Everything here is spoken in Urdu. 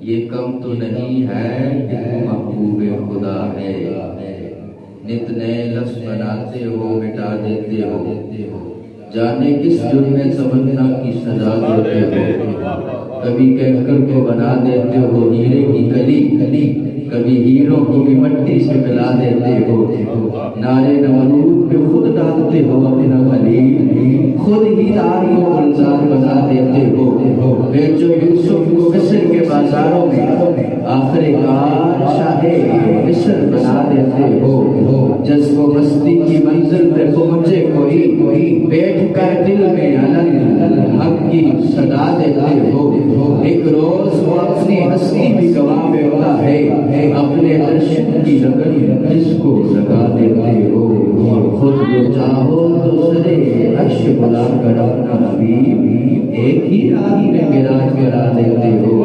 یہ کم تو نہیں ہے کہ تم محبوب خدا ہے، نت نئے لفظ بناتے ہو مٹا دیتے ہو، جانے کس جرم میں تمنا کی سزا دیتے ہو، کبھی کینکر کو بنا دیتے ہو ہیرے کی کلی، کبھی ہیروں کو بھی مٹی سے ملا دیتے ہو، نارے نمرود پہ خود ڈالتے ہو اپنا خلیل، خود ہی تار کو گلزار بنا دیتے ہو، بیچو یوسف کو مصر کے بازاروں میں، آخر کار شاہ مصر بنا دیتے ہو، جذب و مستی کی منزل پہ پہنچے کوئی، بیٹھ کر دل میں علم حق کی صدا دیتے ہو، ایک روز وہ اپنی ہستی بھی گواہ میں ہوتا ہے، اپنے درشن کی لگن اس کو لگا دیتے ہو، خود جو چاہو تو سرے عرش بلا کر اپنا حبیب ایک ہی راہ میں معراج کرا دیتے ہو،